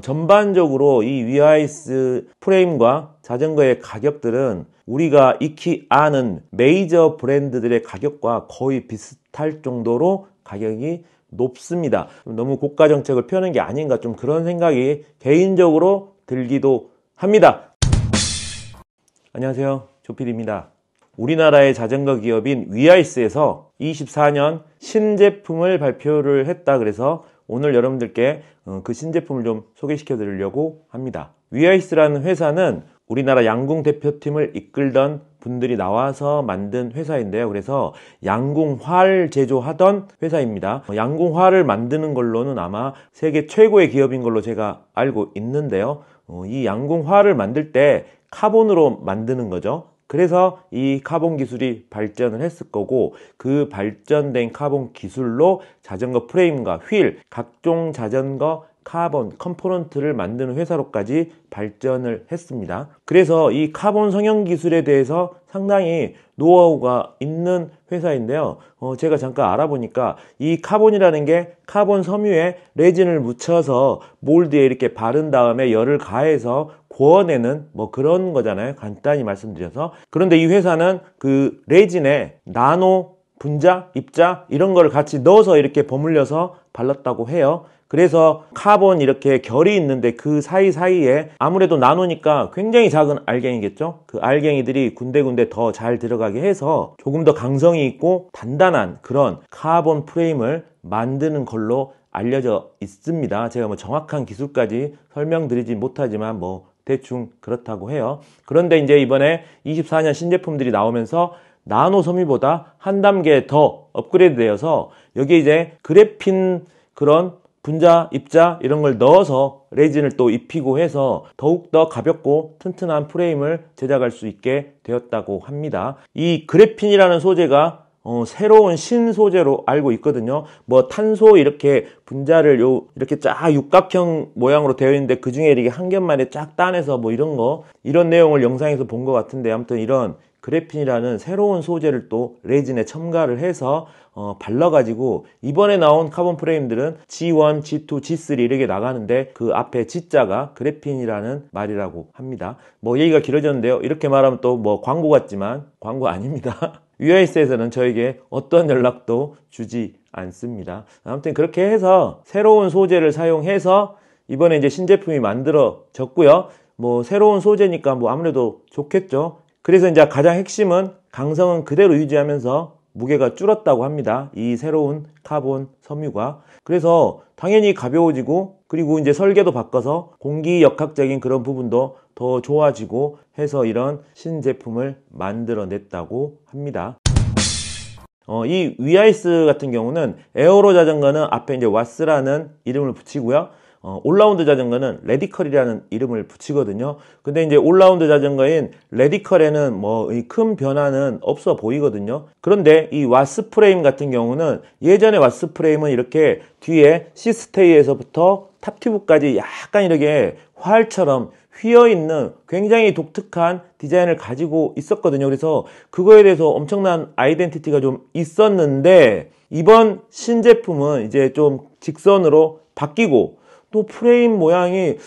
전반적으로 이 위아이스 프레임과 자전거의 가격들은 우리가 익히 아는 메이저 브랜드들의 가격과 거의 비슷할 정도로 가격이 높습니다. 너무 고가 정책을 펴는 게 아닌가, 좀 그런 생각이 개인적으로 들기도 합니다. 안녕하세요, 조필입니다. 우리나라의 자전거 기업인 위아이스에서 24년 신제품을 발표를 했다 그래서 오늘 여러분들께 그 신제품을 좀 소개시켜 드리려고 합니다. 위아이스라는 회사는 우리나라 양궁 대표팀을 이끌던 분들이 나와서 만든 회사인데요. 그래서 양궁활 제조하던 회사입니다. 양궁활을 만드는 걸로는 아마 세계 최고의 기업인 걸로 제가 알고 있는데요. 이 양궁활을 만들 때 카본으로 만드는 거죠. 그래서 이 카본 기술이 발전을 했을 거고, 그 발전된 카본 기술로 자전거 프레임과 휠, 각종 자전거 카본 컴포넌트를 만드는 회사로까지 발전을 했습니다. 그래서 이 카본 성형 기술에 대해서 상당히 노하우가 있는 회사인데요. 제가 잠깐 알아보니까 이 카본이라는 게 카본 섬유에 레진을 묻혀서 몰드에 이렇게 바른 다음에 열을 가해서 구워내는 뭐 그런 거잖아요, 간단히 말씀드려서. 그런데 이 회사는 그 레진에 나노 분자, 입자 이런 거를 같이 넣어서 이렇게 버물려서 발랐다고 해요. 그래서 카본 이렇게 결이 있는데 그 사이사이에 아무래도 나노니까 굉장히 작은 알갱이겠죠. 그 알갱이들이 군데군데 더 잘 들어가게 해서 조금 더 강성이 있고 단단한 그런 카본 프레임을 만드는 걸로 알려져 있습니다. 제가 뭐 정확한 기술까지 설명드리지 못하지만 뭐 대충 그렇다고 해요. 그런데 이제 이번에 24년 신제품들이 나오면서 나노 섬유보다 한 단계 더 업그레이드 되어서 여기에 이제 그래핀 그런 분자, 입자 이런 걸 넣어서 레진을 또 입히고 해서 더욱더 가볍고 튼튼한 프레임을 제작할 수 있게 되었다고 합니다. 이 그래핀이라는 소재가 새로운 신소재로 알고 있거든요. 뭐 탄소 이렇게 분자를 이렇게 쫙 육각형 모양으로 되어 있는데 그 중에 이렇게 한 겹만에 쫙 따내서 뭐 이런 내용을 영상에서 본 것 같은데, 아무튼 이런 그래핀이라는 새로운 소재를 또 레진에 첨가를 해서 발라가지고 이번에 나온 카본 프레임들은 G1, G2, G3 이렇게 나가는데 그 앞에 G자가 그래핀이라는 말이라고 합니다. 뭐 얘기가 길어졌는데요. 이렇게 말하면 또 뭐 광고 같지만 광고 아닙니다. 위아이스에서는 저에게 어떤 연락도 주지 않습니다. 아무튼 그렇게 해서 새로운 소재를 사용해서 이번에 이제 신제품이 만들어졌고요. 뭐 새로운 소재니까 뭐 아무래도 좋겠죠. 그래서 이제 가장 핵심은 강성은 그대로 유지하면서 무게가 줄었다고 합니다. 이 새로운 카본 섬유가. 그래서 당연히 가벼워지고, 그리고 이제 설계도 바꿔서 공기역학적인 그런 부분도 더 좋아지고 해서 이런 신제품을 만들어냈다고 합니다. 이 위아이스 같은 경우는 에어로 자전거는 앞에 이제 와스라는 이름을 붙이고요. 올라운드 자전거는 레디컬이라는 이름을 붙이거든요. 근데 이제 올라운드 자전거인 레디컬에는 뭐 큰 변화는 없어 보이거든요. 그런데 이 와스 프레임 같은 경우는 예전에 와스 프레임은 이렇게 뒤에 시스테이에서부터 탑튜브까지 약간 이렇게 활처럼 휘어있는 굉장히 독특한 디자인을 가지고 있었거든요. 그래서 그거에 대해서 엄청난 아이덴티티가 좀 있었는데, 이번 신제품은 이제 좀 직선으로 바뀌고 또 프레임 모양이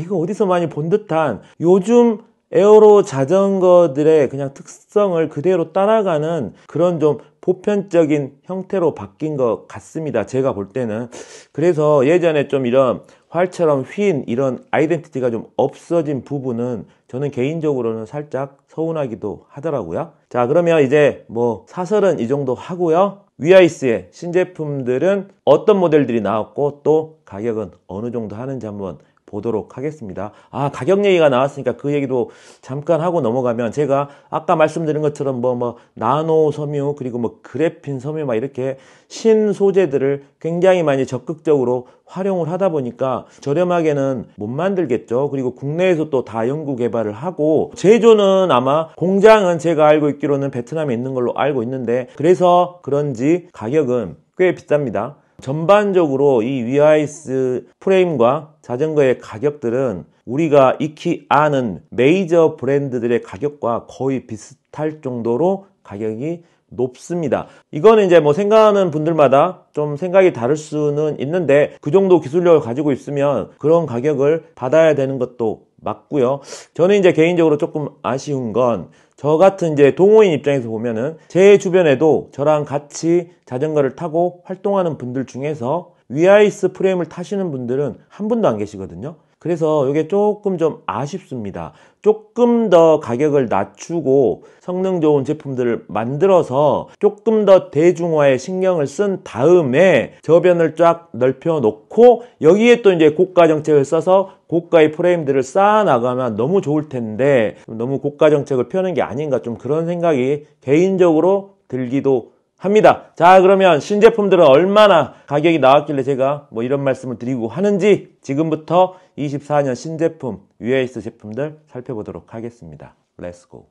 이거 어디서 많이 본 듯한, 요즘 에어로 자전거들의 그냥 특성을 그대로 따라가는 그런 좀 보편적인 형태로 바뀐 것 같습니다, 제가 볼 때는. 그래서 예전에 좀 이런 활처럼 휜 이런 아이덴티티가 좀 없어진 부분은 저는 개인적으로는 살짝 서운하기도 하더라고요. 자, 그러면 이제 뭐 사설은 이 정도 하고요. 위아이스의 신제품들은 어떤 모델들이 나왔고 또 가격은 어느 정도 하는지 한번 보도록 하겠습니다. 가격 얘기가 나왔으니까 그 얘기도 잠깐 하고 넘어가면, 제가 아까 말씀드린 것처럼 뭐 나노 섬유 그리고 뭐 그래핀 섬유 막 이렇게 신 소재들을 굉장히 많이 적극적으로 활용을 하다 보니까 저렴하게는 못 만들겠죠. 그리고 국내에서 또 다 연구 개발을 하고, 제조는 아마 공장은 제가 알고 있기로는 베트남에 있는 걸로 알고 있는데, 그래서 그런지 가격은 꽤 비쌉니다. 전반적으로 이 위아이스 프레임과 자전거의 가격들은 우리가 익히 아는 메이저 브랜드들의 가격과 거의 비슷할 정도로 가격이 높습니다. 이거는 이제 뭐 생각하는 분들마다 좀 생각이 다를 수는 있는데 그 정도 기술력을 가지고 있으면 그런 가격을 받아야 되는 것도 맞고요. 저는 이제 개인적으로 조금 아쉬운 건 저 같은 이제 동호인 입장에서 보면은 제 주변에도 저랑 같이 자전거를 타고 활동하는 분들 중에서 위아이스 프레임을 타시는 분들은 한 분도 안 계시거든요. 그래서 이게 조금 좀 아쉽습니다. 조금 더 가격을 낮추고 성능 좋은 제품들을 만들어서 조금 더 대중화에 신경을 쓴 다음에 저변을 쫙 넓혀 놓고 여기에 또 이제 고가 정책을 써서 고가의 프레임들을 쌓아 나가면 너무 좋을 텐데 너무 고가 정책을 펴는 게 아닌가 좀 그런 생각이 개인적으로 들기도 합니다. 자, 그러면 신제품들은 얼마나 가격이 나왔길래 제가 뭐 이런 말씀을 드리고 하는지 지금부터 24년 신제품 위아이스 제품들 살펴보도록 하겠습니다. 렛츠고.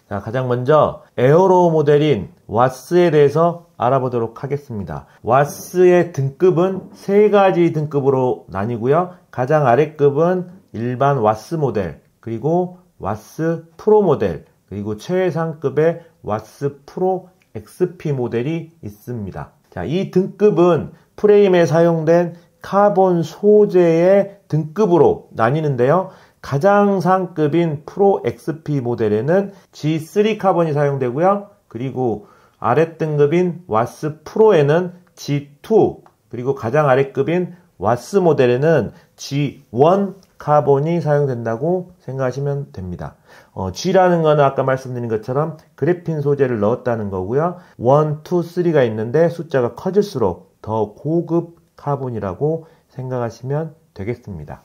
자, 가장 먼저 에어로 모델인 와스에 대해서 알아보도록 하겠습니다. 와스의 등급은 세 가지 등급으로 나뉘고요. 가장 아래급은 일반 와스 모델, 그리고 와스 프로 모델, 그리고 최상급의 와스 프로 XP 모델이 있습니다. 자, 이 등급은 프레임에 사용된 카본 소재의 등급으로 나뉘는데요. 가장 상급인 프로 XP 모델에는 G3 카본이 사용되고요. 그리고 아래 등급인 와스 프로에는 G2, 그리고 가장 아래급인 와스 모델에는 G1 카본이 사용된다고 생각하시면 됩니다. G라는 거는 아까 말씀드린 것처럼 그래핀 소재를 넣었다는 거고요. 1, 2, 3가 있는데 숫자가 커질수록 더 고급 카본이라고 생각하시면 되겠습니다.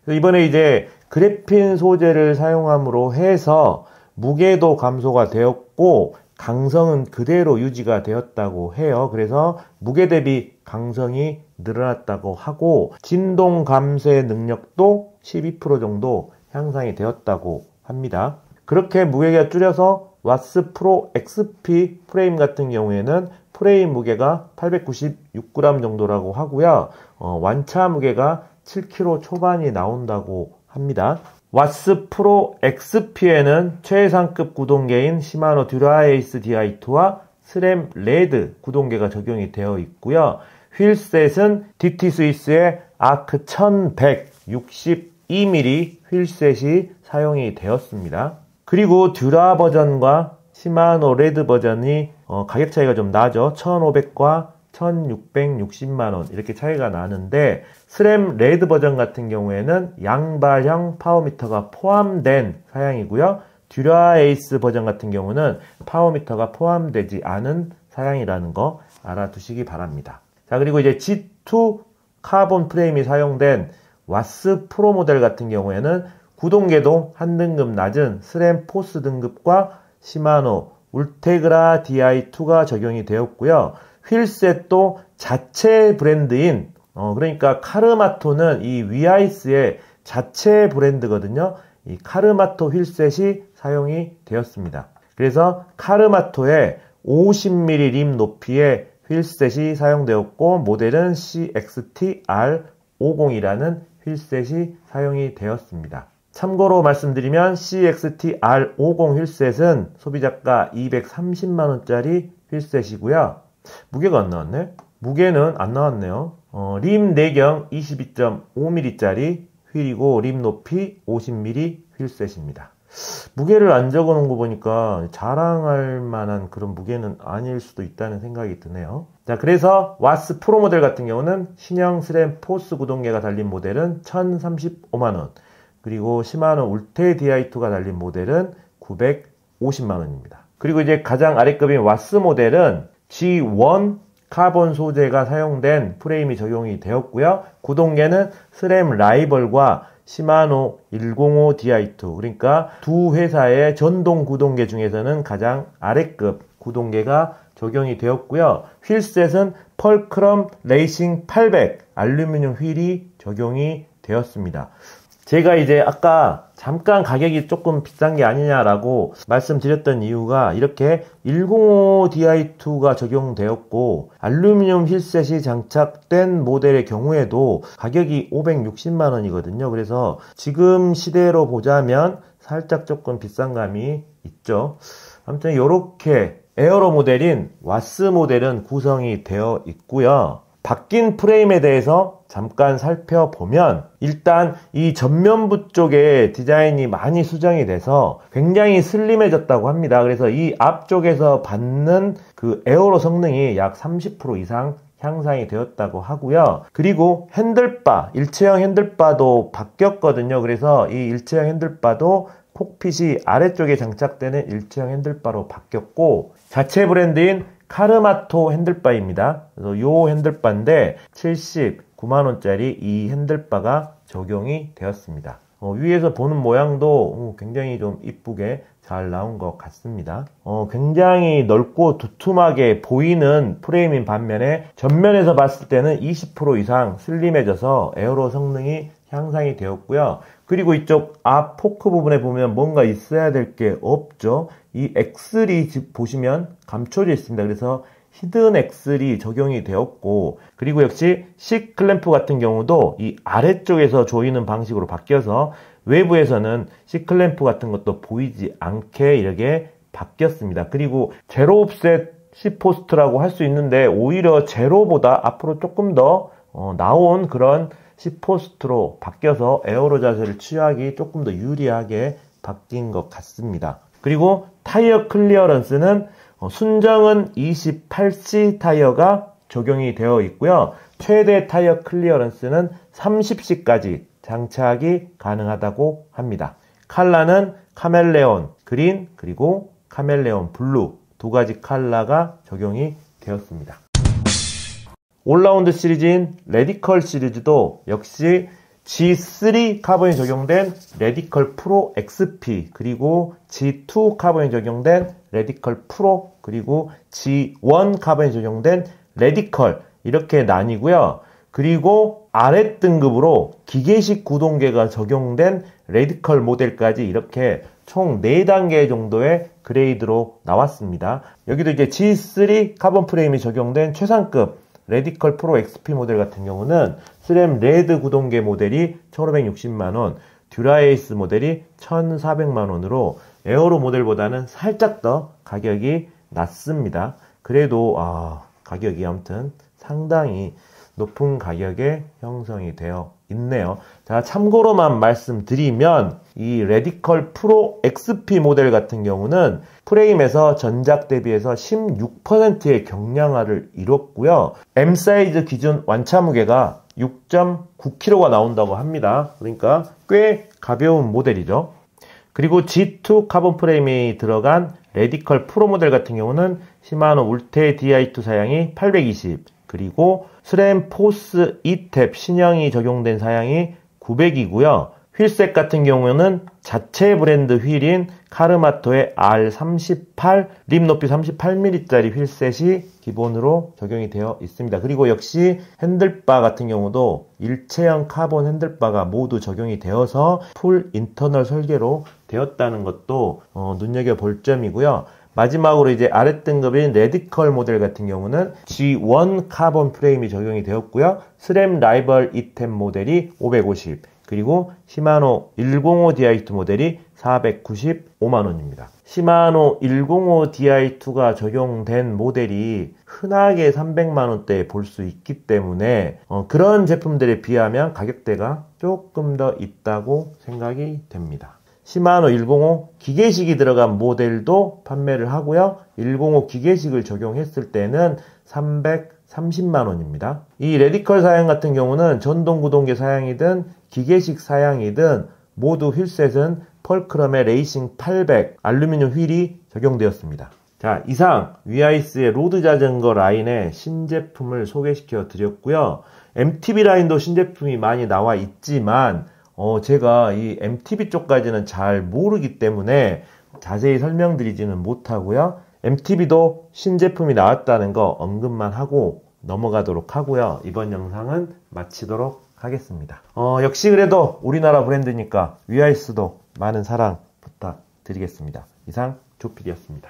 이번에 이제 그래핀 소재를 사용함으로 해서 무게도 감소가 되었고 강성은 그대로 유지가 되었다고 해요. 그래서 무게 대비 강성이 늘어났다고 하고 진동 감쇄 능력도 12% 정도 향상이 되었다고 합니다. 그렇게 무게가 줄여서 와스 프로 XP 프레임 같은 경우에는 프레임 무게가 896g 정도라고 하고요. 완차 무게가 7kg 초반이 나온다고 합니다. 와스 프로 XP에는 최상급 구동계인 시마노 듀라에이스 DI2와 스램 레드 구동계가 적용이 되어 있고요. 휠셋은 DT 스위스의 아크 1162mm 휠셋이 사용이 되었습니다. 그리고 듀라 버전과 시마노 레드 버전이 가격 차이가 좀 나죠. 1500과 1660만원 이렇게 차이가 나는데 스램 레드 버전 같은 경우에는 양발형 파워미터가 포함된 사양이고요. 듀라 에이스 버전 같은 경우는 파워미터가 포함되지 않은 사양이라는 거 알아두시기 바랍니다. 자, 그리고 이제 G2 카본 프레임이 사용된 와스 프로 모델 같은 경우에는 구동계도 한 등급 낮은 스램 포스 등급과 시마노 울테그라 DI2가 적용이 되었고요. 휠셋도 자체 브랜드인 그러니까 카르마토는 이 위아이스의 자체 브랜드거든요. 이 카르마토 휠셋이 사용이 되었습니다. 그래서 카르마토의 50mm 림 높이의 휠셋이 사용되었고 모델은 CXT-R50이라는 휠셋이 사용이 되었습니다. 참고로 말씀드리면 CXT-R50 휠셋은 소비자가 230만원짜리 휠셋이고요. 무게가 안 나왔네? 무게는 안 나왔네요. 림 내경 22.5mm짜리 휠이고 림 높이 50mm 휠셋입니다. 무게를 안 적어 놓은 거 보니까 자랑할 만한 그런 무게는 아닐 수도 있다는 생각이 드네요. 자, 그래서 와스 프로 모델 같은 경우는 신형 스램 포스 구동계가 달린 모델은 1035만원, 그리고 시마노 울테 DI2가 달린 모델은 950만원입니다. 그리고 이제 가장 아래급인 와스 모델은 G1 카본 소재가 사용된 프레임이 적용이 되었고요. 구동계는 스램 라이벌과 시마노 105 DI2, 그러니까 두 회사의 전동 구동계 중에서는 가장 아래급 구동계가 적용이 되었고요. 휠셋은 펄크럼 레이싱 800 알루미늄 휠이 적용이 되었습니다. 제가 이제 아까 잠깐 가격이 조금 비싼 게 아니냐라고 말씀드렸던 이유가 이렇게 105 DI2가 적용되었고 알루미늄 휠셋이 장착된 모델의 경우에도 가격이 560만원이거든요. 그래서 지금 시대로 보자면 살짝 조금 비싼 감이 있죠. 아무튼 이렇게 에어로 모델인 와스 모델은 구성이 되어 있고요. 바뀐 프레임에 대해서 잠깐 살펴보면 일단 이 전면부 쪽에 디자인이 많이 수정이 돼서 굉장히 슬림해졌다고 합니다. 그래서 이 앞쪽에서 받는 그 에어로 성능이 약 30% 이상 향상이 되었다고 하고요. 그리고 핸들바, 일체형 핸들바도 바뀌었거든요. 그래서 이 일체형 핸들바도 콕핏이 아래쪽에 장착되는 일체형 핸들바로 바뀌었고, 자체 브랜드인 카르마토 핸들바입니다. 그래서 이 핸들바인데 79만원짜리 이 핸들바가 적용이 되었습니다. 위에서 보는 모양도 굉장히 좀 이쁘게 잘 나온 것 같습니다. 굉장히 넓고 두툼하게 보이는 프레임인 반면에 전면에서 봤을 때는 20% 이상 슬림해져서 에어로 성능이 향상이 되었고요. 그리고 이쪽 앞 포크 부분에 보면 뭔가 있어야 될 게 없죠. 이 엑슬이 보시면 감춰져 있습니다. 그래서 히든 엑슬이 적용이 되었고, 그리고 역시 C클램프 같은 경우도 이 아래쪽에서 조이는 방식으로 바뀌어서 외부에서는 C클램프 같은 것도 보이지 않게 이렇게 바뀌었습니다. 그리고 제로 옵셋 C포스트라고 할 수 있는데 오히려 제로보다 앞으로 조금 더 나온 그런 C포스트로 바뀌어서 에어로 자세를 취하기 조금 더 유리하게 바뀐 것 같습니다. 그리고 타이어 클리어런스는 순정은 28C 타이어가 적용이 되어 있고요. 최대 타이어 클리어런스는 30C까지 장착이 가능하다고 합니다. 컬러는 카멜레온 그린 그리고 카멜레온 블루 두 가지 컬러가 적용이 되었습니다. 올라운드 시리즈인 레디컬 시리즈도 역시 G3 카본이 적용된 레디컬 프로 XP, 그리고 G2 카본이 적용된 레디컬 프로, 그리고 G1 카본이 적용된 레디컬, 이렇게 나뉘고요. 그리고 아래 등급으로 기계식 구동계가 적용된 레디컬 모델까지 이렇게 총 4단계 정도의 그레이드로 나왔습니다. 여기도 이제 G3 카본 프레임이 적용된 최상급 레디컬 프로 XP 모델 같은 경우는 스램 레드 구동계 모델이 1560만원, 듀라에이스 모델이 1400만원으로 에어로 모델보다는 살짝 더 가격이 낮습니다. 그래도 가격이 아무튼 상당히 높은 가격에 형성이 되어 있네요. 자, 참고로만 말씀드리면 이 레디컬 프로 XP 모델 같은 경우는 프레임에서 전작 대비해서 16%의 경량화를 이뤘고요. M 사이즈 기준 완차 무게가 6.9kg가 나온다고 합니다. 그러니까 꽤 가벼운 모델이죠. 그리고 G2 카본 프레임이 들어간 레디컬 프로 모델 같은 경우는 시마노 울테 DI2 사양이 820, 그리고 스램 포스 E탭 신형이 적용된 사양이 900이고요. 휠셋 같은 경우는 자체 브랜드 휠인 카르마토의 R38, 립 높이 38mm짜리 휠셋이 기본으로 적용이 되어 있습니다. 그리고 역시 핸들바 같은 경우도 일체형 카본 핸들바가 모두 적용이 되어서 풀 인터널 설계로 되었다는 것도 눈여겨볼 점이고요. 마지막으로 이제 아랫등급인 레디컬 모델 같은 경우는 G1 카본 프레임이 적용이 되었고요. 스램 라이벌 E10 모델이 550, 그리고 시마노 105 DI2 모델이 495만원입니다. 시마노 105 DI2가 적용된 모델이 흔하게 300만원대에 볼 수 있기 때문에 그런 제품들에 비하면 가격대가 조금 더 있다고 생각이 됩니다. 시마노 105 기계식이 들어간 모델도 판매를 하고요. 105 기계식을 적용했을 때는 330만원입니다. 이 레디컬 사양 같은 경우는 전동 구동계 사양이든 기계식 사양이든 모두 휠셋은 펄크럼의 레이싱 800 알루미늄 휠이 적용되었습니다. 자, 이상 위아이스의 로드 자전거 라인의 신제품을 소개시켜 드렸고요. MTB 라인도 신제품이 많이 나와 있지만 제가 이 MTB 쪽까지는 잘 모르기 때문에 자세히 설명드리지는 못하고요. MTB도 신제품이 나왔다는 거 언급만 하고 넘어가도록 하고요. 이번 영상은 마치도록 하겠습니다. 역시 그래도 우리나라 브랜드니까 위아이스도 많은 사랑 부탁드리겠습니다. 이상 조필이었습니다.